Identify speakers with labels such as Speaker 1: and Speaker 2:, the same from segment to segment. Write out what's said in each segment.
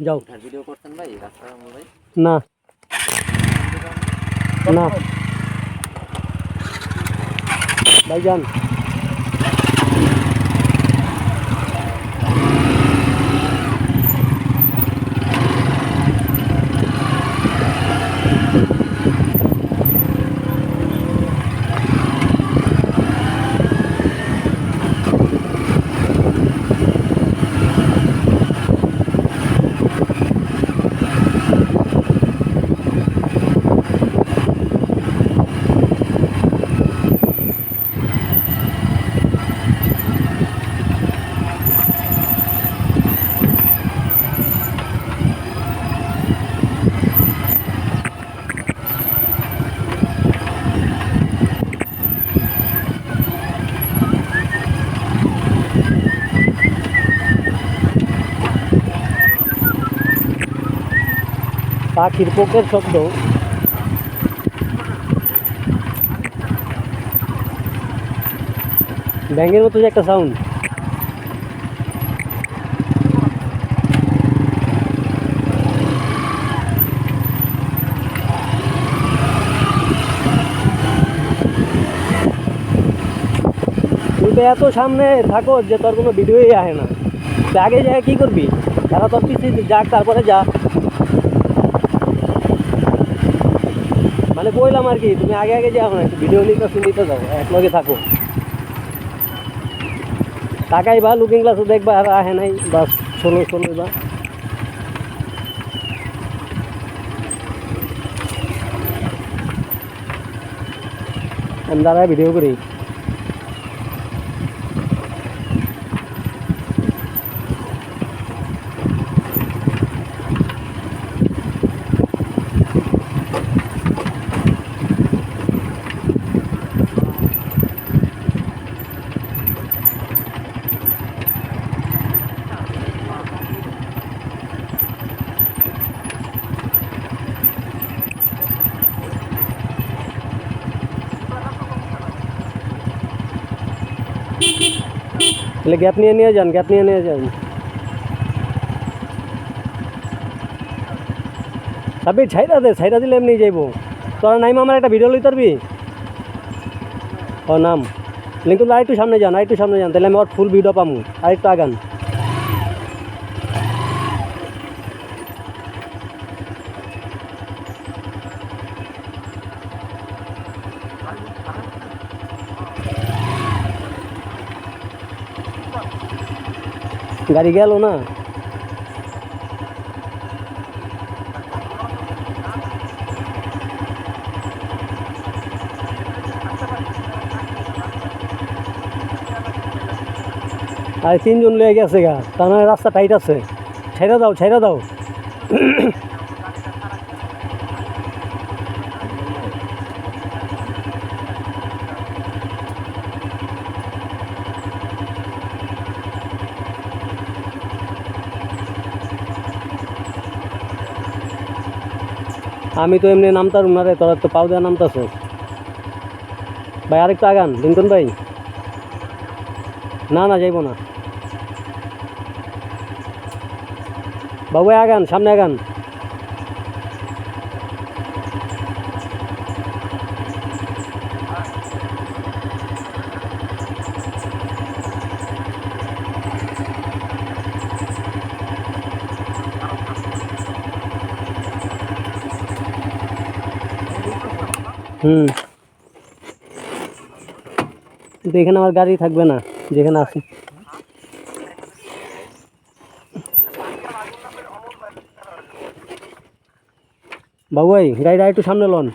Speaker 1: যাও।
Speaker 2: ভিডিও করছেন ভাই রাস্তা ভাই?
Speaker 1: না না ভাইজান, পাখির পোকের শব্দ। ব্যাঙের মতো যে একটা সাউন্ড। তুই তো এত সামনে থাকো যে তোর কোনো ভিডিওই আসে না। তুই আগে যায় কি করবি? তারা তোর পিছিয়ে যাক, তারপরে যা। মানে বললাম আর কি, তুমি আগে আগে যাও না, একটু ভিডিও নিতে যাও, এক লগে থাকো। তাকাই বা লুকিং গ্লাসও দেখবা আর আহে নাই, বাস ষোলো বা আমি দাঁড়ায় ভিডিও করি। তাহলে গ্যাপ নিয়ে যান, গ্যাপ নিয়ে যান। সাবির ছাইরা দিলে এমনি যাইব। তোরা নাইম আমার একটা ভিডিও লইতে পারবি? ও নাম লিঙ্কুল, আরেকটু সামনে যান, তাহলে আমি ওর ফুল ভিডিও পামু। আরেকটু আগান। গাড়ি গেল না? আর তিনজন লয়ে গেছে গা, তার মানে রাস্তা টাইট আছে। ছেড়ে দাও। আমি তো এমনি নামতাম না রে, তোরা তো পাও দেওয়া নামতাছ। ভাই আরেকটু আগান লিঙ্কন ভাই। না যাইব না বাবু, আগান, সামনে আগান। কিন্তু এখানে আমার গাড়ি থাকবে না যেখানে আছি। বাবু ভাই, গাড়িটা একটু সামনে লন।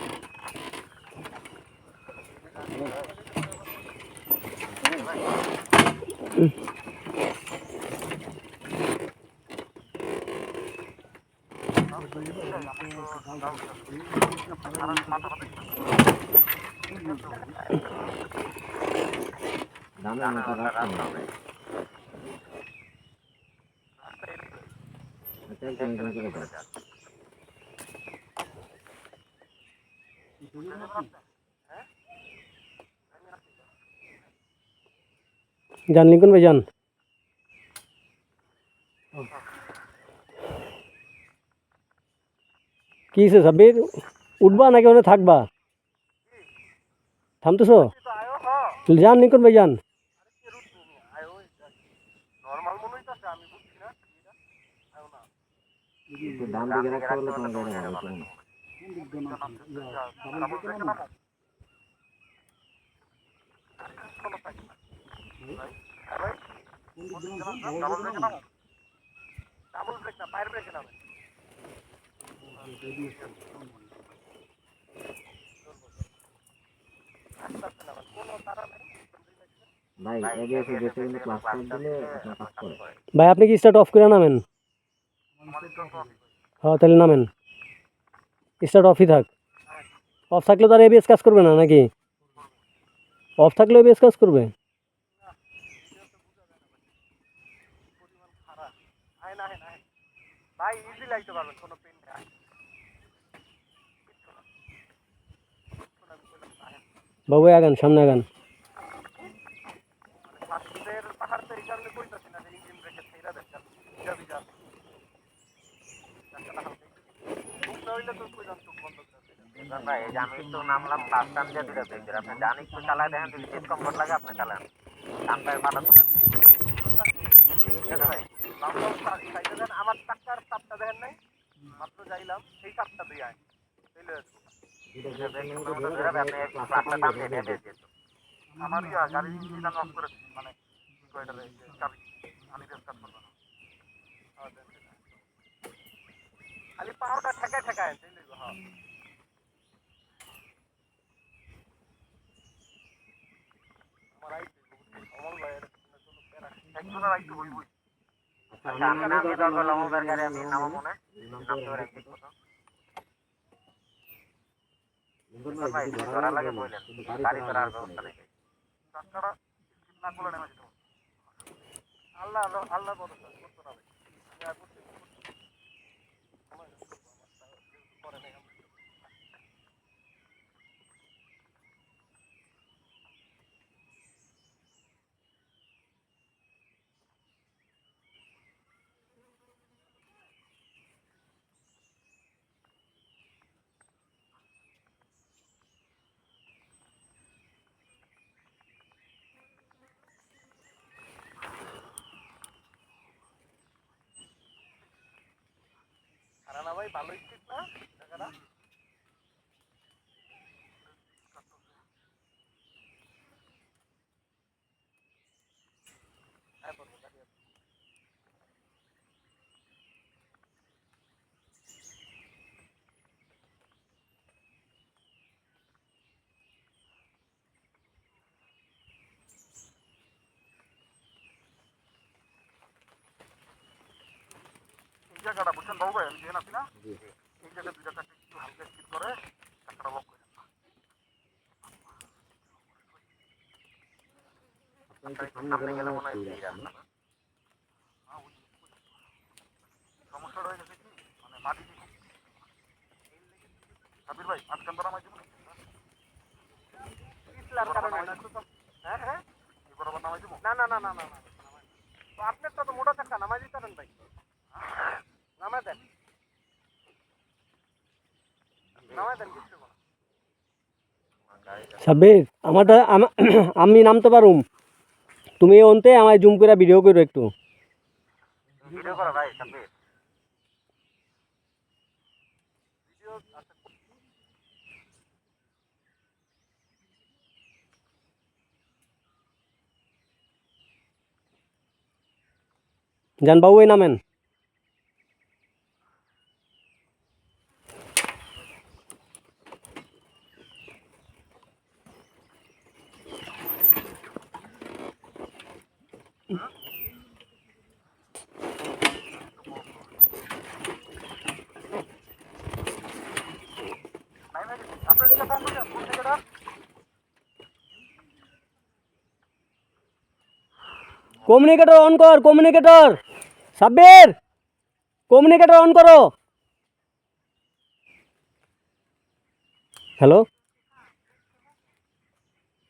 Speaker 1: যান লিঙ্কন ভাই, যান। কি হয়েছে সাব্বির, উঠবা নাকি ওখানে থাকবা? থামতেছো? যান লিঙ্কন ভাই যান।
Speaker 2: ডান দিকে রাখতে বললে তোমার গাড়ি ভালো হতো না। ভাই এবিএস এ বেশি কিন্তু ক্লাস টাইম দিলে আপনার কাজ করে।
Speaker 1: ভাই আপনি কি স্টার্ট অফ করে নামেন? হ্যাঁ তাহলে নামেন, স্টার্ট অফই থাক। অফ থাকলে তো আর এবিএস কাজ করবে না নাকি? অফ থাকলে এবিএস কাজ করবে? বাবু আগান, সামনে আগান।
Speaker 2: ভাই এই যে আমি একটু নামলাম ক্লাস টাইম দিয়ে দিলে দেখবেন আপনি জানি একটু চালায় দেখেন যদি সিট কমফোর্ট লাগে আপনি চালান কান পায়ে মাথা তোলেন ঠিক আছে ভাই আমার চাকার চাপটা দেখেন নাই মাত্র যাইলাম সেই চাপটা দিয়ে আয় আমার গাড়ি ইঞ্জিন অফ করে মানে চাবি আমি কাজ করবো না খালি পাওয়াটা ঠেকায় ঠেকায় হ্যাঁ আল্লাহ আল্লাহ না ভাই ভালোই ঠিক না জায়গাটা এই জায়গাটা বুঝছেন বাবু ভাই আমি যেখানে আছি না এই জায়গায় দুইটা চারটে একটু হালকা স্কিপ করে চারটা লক করে সামনে গেলে মনে হয় সমস্যাটা হয়ে গেছে কি মানে মাটি সাবির ভাই মাঝখান ধরা মাঝে হ্যাঁ হ্যাঁ বরাবর নামাই দেবো না না না না না না আপনার তো মোটা চাকা নামাই দিতে পারেন ভাই নামাই দেন নামাই দেন কিছু
Speaker 1: সাব্বির আমারটা আমি নামতে পারুম, তুমি অন্তে আমায় জুম করে ভিডিও করো একটু।
Speaker 2: ভিডিও করা ভাই সাব্বির
Speaker 1: জান বাবু এই নামেন। কমিউনিকেটর অন কর, কমিউনিকেটর সাব্বির কমিউনিকেটর অন করো। হ্যালো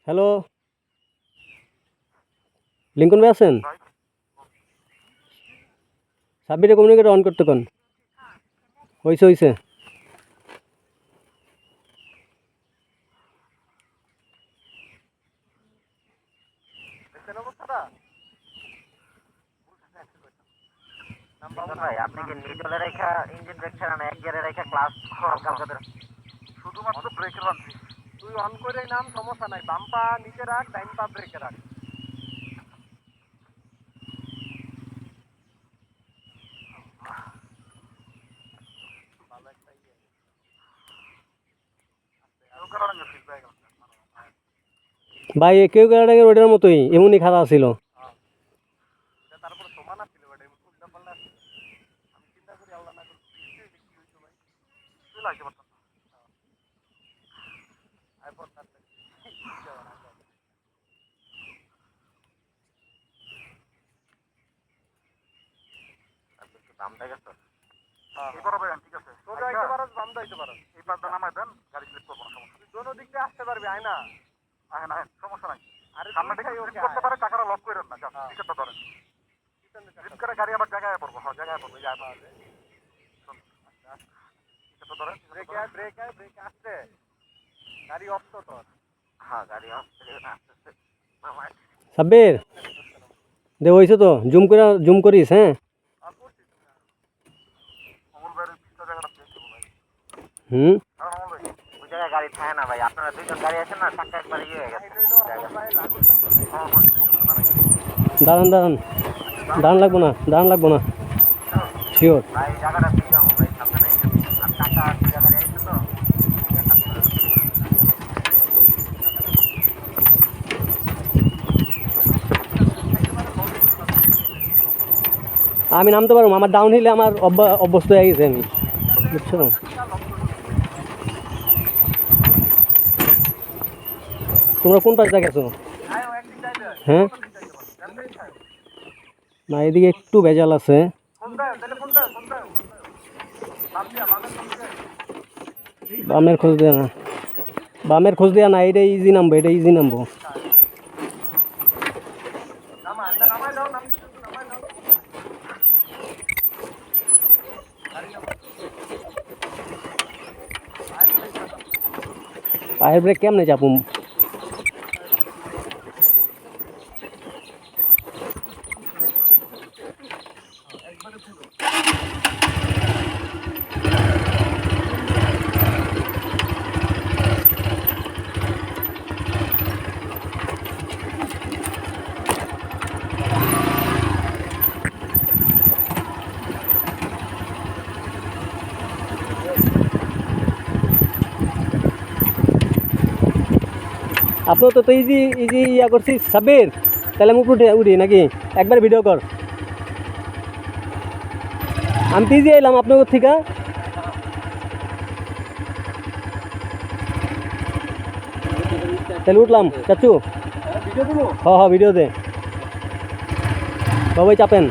Speaker 1: হ্যালো লিঙ্কন ভাই আছেন? সাব্বিরে কমিউনিকেটর অন করতে কোন হয়েছে হয়েছে
Speaker 2: ভাই আপনি কি নিউট্রালে রেখা ইঞ্জিন ব্রেক ছাড়া না এক গিয়ারে রেখা ক্লাস হালকা হালকা
Speaker 3: শুধুমাত্র ব্রেকের আনছি। তুই অন করে নাম, সমস্যা নাই। বাম পা নিচে রাখ, ডাইন পা ব্রেকে রাখ।
Speaker 1: ভাই কেউ কেউ ওটার মতোই এমনই খারাপ ছিল।
Speaker 3: তারপরে সমান আসছিল বেটা, উল্টা পাল্টা আসছিল। আমি চিন্তা করি আল্লাহ না করি কি হইতো ভাই, তুই লাগতে পারতাম না। আইপড থাকলে
Speaker 2: দামটা গেছে
Speaker 3: এবার ভাই ঠিক আছে, সোজা আইতে পারো, বাম দাইতে পারো। এই পাশটা নামায় দেন, গাড়ি স্লিপ করবো না, সমস্যা। তুই দোনো দিক দিয়ে আসতে পারবি, আয় না। আয় না, সমস্যা নাই। আরে সামনে দিকে স্লিপ করতে পারে, চাকাটা লক করে না, টিকেটটা ধরেন। স্লিপ করে গাড়ি আবার জায়গায় পড়বো, হ্যাঁ জায়গায় পড়বো, এই আয় টিকেটটা ধরেন। ব্রেক আয়, ব্রেক আসছে। গাড়ি অফ তো তোর।
Speaker 2: হ্যাঁ গাড়ি আসছে আসতেছে মামায়
Speaker 1: সাব্বির দে হইছে তো জুম করিস হ্যাঁ।
Speaker 3: অমল ভাইয়ের পিছটা জায়গাটা ব্রেক দেবো ভাই।
Speaker 1: হুম
Speaker 2: অমল ভাই ওই জায়গায় গাড়ি থাকে না ভাই, আপনারা দুইজন গাড়ি আছেন না, চাক্কা একবার ইয়ে হয়ে গেছে
Speaker 1: দাঁড়ান দাঁড়ান দাঁড়ান লাগবো না শিওর।
Speaker 2: ভাই জায়গাটা দিয়ে যাবো ভাই, সামনে নাই আর টাকা দুইটা গাড়ি আসছে তো
Speaker 1: আমি নামতে পারবো, আমার ডাউন হিলে আমার অভ্যস্ত হয়ে গেছে আমি, বুঝছো। তোমরা কোন পাশে গেছো? হ্যাঁ না এদিকে একটু ভেজাল আছে। বামের খোঁজ দেয়া না, এটা ইজি নামবো। পায়ের ব্রেক কেমনে চাপুম? আপনি তো ইজি ইয়া করছি সাব্বির, তাহলে আমি উঠি নাকি? একবার ভিডিও কর। আমি তো ইজি এলাম আপনার থেকে। তাহলে উঠলাম চাচু। হ্যাঁ ভিডিও দে বাবাই চাপেন।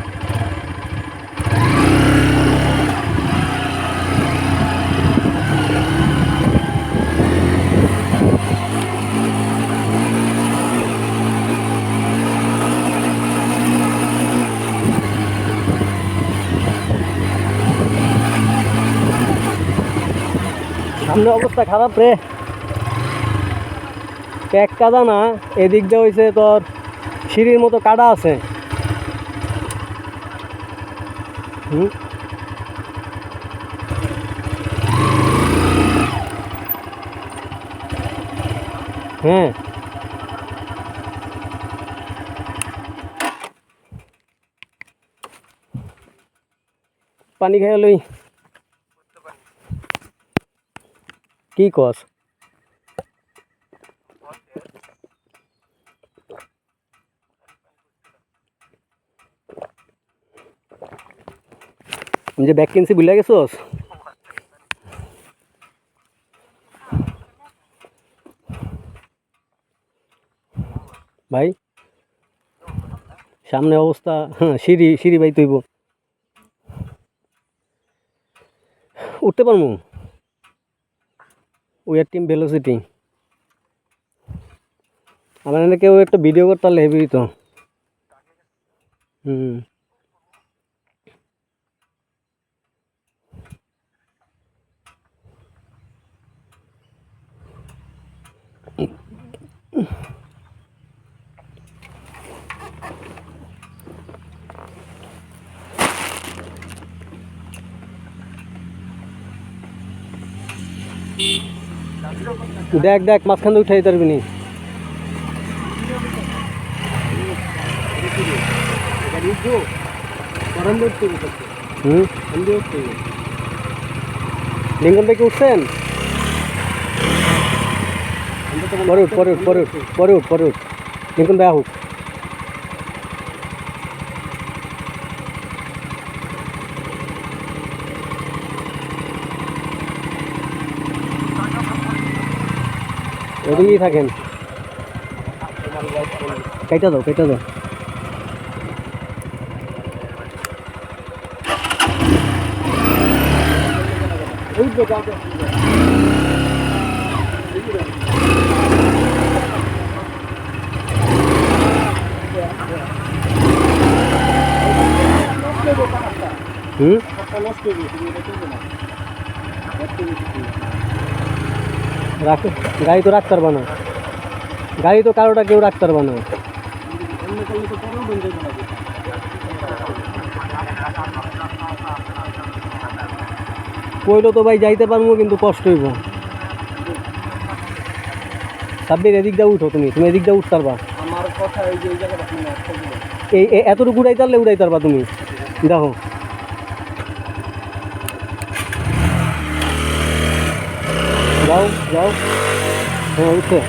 Speaker 1: সামনে অবস্থা খারাপ রে, প্যাক কাদা না, এদিক দিয়ে হয়েছে তোর সিঁড়ির মতো কাদা আছে। হ্যাঁ পানি খাই লই। কি কস? আমি যে ব্যাগ কিনছি ভুলে গেছোস? ভাই সামনে অবস্থা, হ্যাঁ সিঁড়ি ভাই তুইব উঠতে পারবো। We are team velocity. আমার এখানে কেউ একটা ভিডিও করতে পারলে হেভি তো। হুম দেখ দেখ মাঝখান দিয়ে উঠে যেতে পারবি নি। হুম লিঙ্গন ভাই কি উঠছেন? পরে উঠ পরে উঠ পরে উঠ পরে উঠ পরে উঠ লিঙ্গন ভাই আহুক। ওদিকেই থাকেন, কেটে দাও কেটে দাও। হুম রাখ, গাড়ি তো রাখতে পারবা না, গাড়ি তো কারোটা কেউ রাখতে পারবা না। কইলো তো ভাই যাইতে পারবো কিন্তু কষ্ট হইব। সাব্বির এদিক দিয়ে উঠো, তুমি তুমি এদিক দিয়ে উঠতে পারবা।
Speaker 3: আমার কথা এই যে এই জায়গাটা
Speaker 1: এই এতটুকু উড়াইতে পারলে উড়াইতে পারবা তুমি। দেখো যাও যাও, হ্যাঁ উঠছে।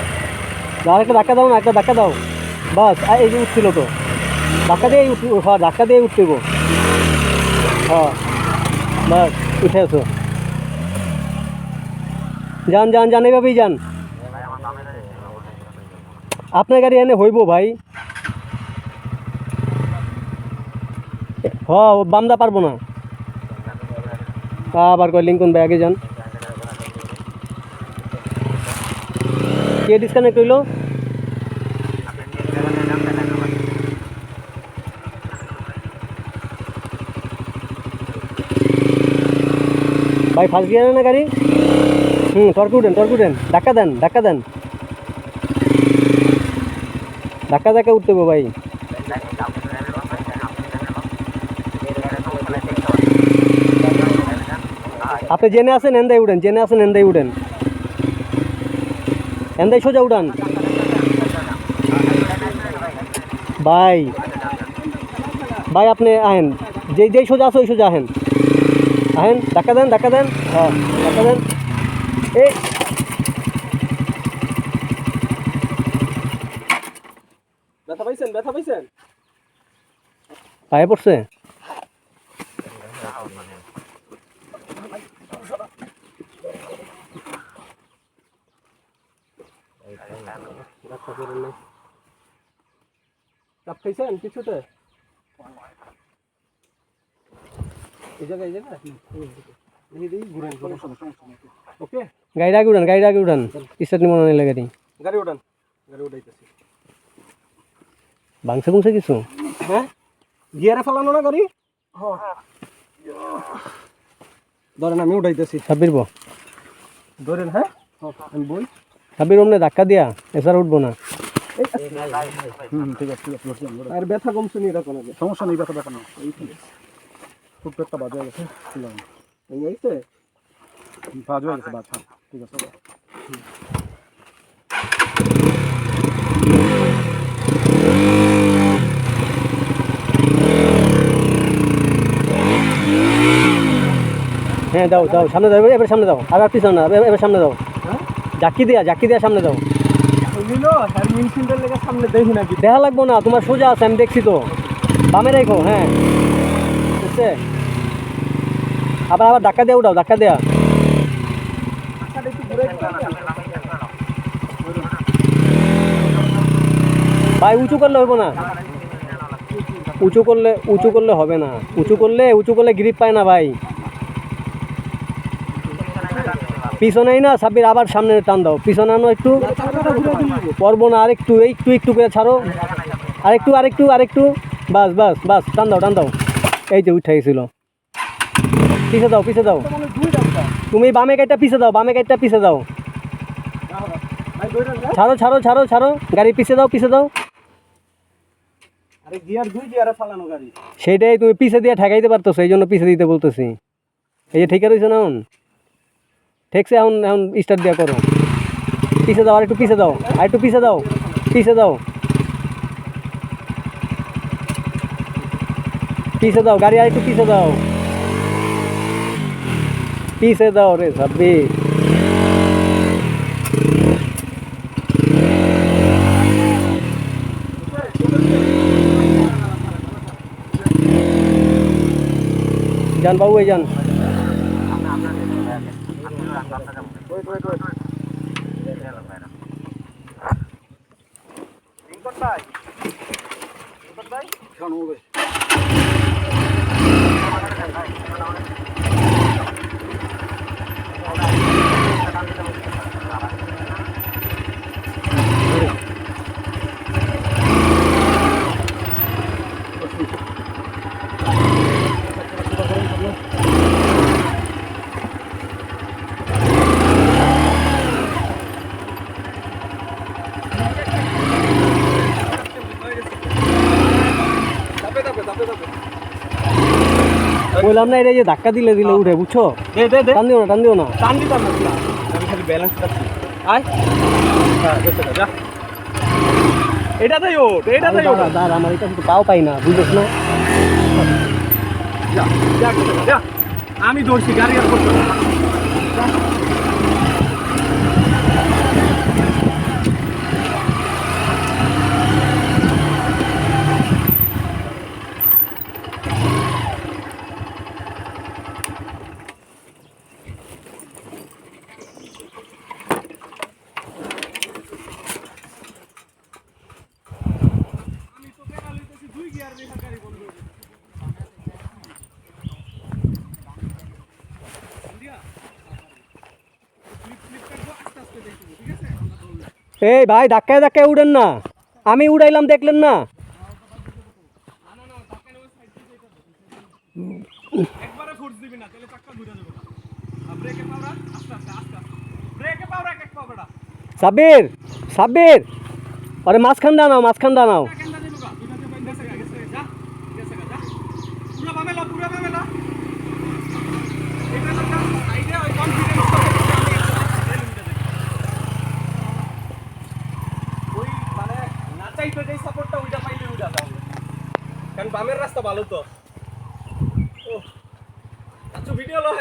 Speaker 1: আর একটা ধাক্কা দাও না, একটা ধাক্কা দাও বাস। এই যে উঠছিল তো, ধাক্কা দিয়ে হ্যাঁ ধাক্কা দিয়ে উঠতে গো। হ্যাঁ বাস উঠে আসো, যান যান যান এইভাবেই যান। আপনার গাড়ি এনে হইব ভাই। হ্যাঁ বামদা পারবো না। আবার কয় লিঙ্কন ভাই আগে যান। কে ডিসকানেক্ট হইলো? ভাই ফার্স্ট গিয়ারে না গাড়ি? টর্ক উঠেন ধাক্কা দেন ধাক্কা দেন, ধাক্কা ধাক্কা উঠতে গো ভাই। আপনি জেনে আছেন এন্দাই উঠেন, জেনে আছেন এন্দাই উঠেন, এন্দাই সোজা উঠান ভাই। ভাই আপনি আহেন, যেই যেই সোজা আছে ওই সোজা আহেন, আহেন ধাক্কা দেন ধাক্কা দেন, হ্যাঁ ধাক্কা দেন। এই
Speaker 3: ব্যথা পাইছেন ব্যথা পাইছেন?
Speaker 1: পায়ে পড়ছে।
Speaker 3: চাপ খাইছেন কিছুতে? এই জায়গায় ঘুরেন ওকে।
Speaker 1: গাড়ি আগে উঠান, গাড়ি আগে উঠান, স্টার্ট নিব না নিলে গাড়ি।
Speaker 3: গাড়ি ওঠান, গাড়ি উঠাইতেছি।
Speaker 1: ভাঙছে ভুংছে কিছু?
Speaker 3: হ্যাঁ গিয়ারে ফেলানো না গাড়ি? হ্যাঁ ধরেন আমি উঠাইতেছি।
Speaker 1: সাব্বির বো
Speaker 3: ধরেন, হ্যাঁ আমি বই।
Speaker 1: সাব্বির অমনে ধাক্কা দিয়া এছাড়া উঠবো না।
Speaker 3: ঠিক আছে আর ব্যথা কমছে নি এরকম আগে? সমস্যা নেই, ব্যথা না। খুব একটা বাজে হয়ে গেছে, এই হয়েছে বাজ হয়ে গেছে বাজ। ঠিক আছে
Speaker 1: হ্যাঁ দাও দাও সামনে দাও, এবার সামনে দাও, আর পিছনে না, এবার সামনে দাও। জাকি দিয়া সামনে দাও।
Speaker 3: সামনে দেখি নাকি?
Speaker 1: দেখা লাগবো না, তোমার সোজা আছে আমি দেখছি তো। বামে রেখো, হ্যাঁ বুঝছে। আবার আবার ধাক্কা দিয়ে উঠাও, ধাক্কা দেয়া। ভাই উঁচু করলে হইব না, উঁচু করলে হবে না, উঁচু করলে গ্রিপ পায় না ভাই। পিছনেই না সাব্বির, আবার সামনে টান দাও, পিছনে আনো একটু। পড়বো না, আরেকটু একটু একটু করে ছাড়ো, আরেকটু বাস বাস বাস, টান দাও। এই যে উঠে গেছিল, পিছে দাও। তুমি বামে গাড়িটা পিছে দাও, ছাড়ো, গাড়ি পিছে দাও।
Speaker 3: আরে গিয়ার দুই গিয়ারে ফালানো গাড়ি।
Speaker 1: সেইটাই তুমি পিছে দিয়ে ঠেকাইতে পারতো, সেই জন্য পিছে দিতে বলতেছি। এই যে ঠিক রয়েছে না, ঠেকছে, এখন এখন স্টার্ট দেওয়া করো। পিছে দাও, আর একটু পিছে দাও, আর একটু পিছে দাও, পিছে দাও, পিছে দাও, গাড়ি আর একটু পিছে দাও, পিছে দাও রে সাব্বির। যান বাবু, এই যান। বললাম না, এটা যে ধাক্কা দিলে দিলে উঠে, বুঝছো? টান দিও না, টান দিও না।
Speaker 3: এটাতেই ওঠ, এটাতেই ওঠ।
Speaker 1: দাঁড়া, আমার এটা কিন্তু পাও পাই না, বুঝছ না?
Speaker 3: আমি ধরছি, গাড়ি আর করতে হবে না।
Speaker 1: এই ভাই, ধাক্কায় ধাক্কায় উঠেন না, আমি উড়াইলাম, দেখলেন না?
Speaker 3: একবারে ফোর্স দিবি না, তাহলে চাক্কা ঘুরে যাবে না। আর ব্রেকে পাওরা, আস্তে আস্তে আস্তে আস্তে। ব্রেকে পাওরা, এক এক পাওরা।
Speaker 1: সাব্বির, সাব্বির, আরে মাঝখান দাঁড়াও, মাঝখান দাঁড়াও।
Speaker 3: কেনটা দিলু গা? দুইটাতে বাইন গেছে গা, যা। গেছে গা, যা। পুরা বামে লা, পুরা বামে লা। এটা না কাজ, আইডিয়া ওই কনফিডেন্স করে আমি ওই মানে না চাইতে যেই সাপোর্টটা ওইটা পাইলে ওইটা দাও। কারণ বামের রাস্তা ভালো তো। ও আচ্ছা, ভিডিও লো।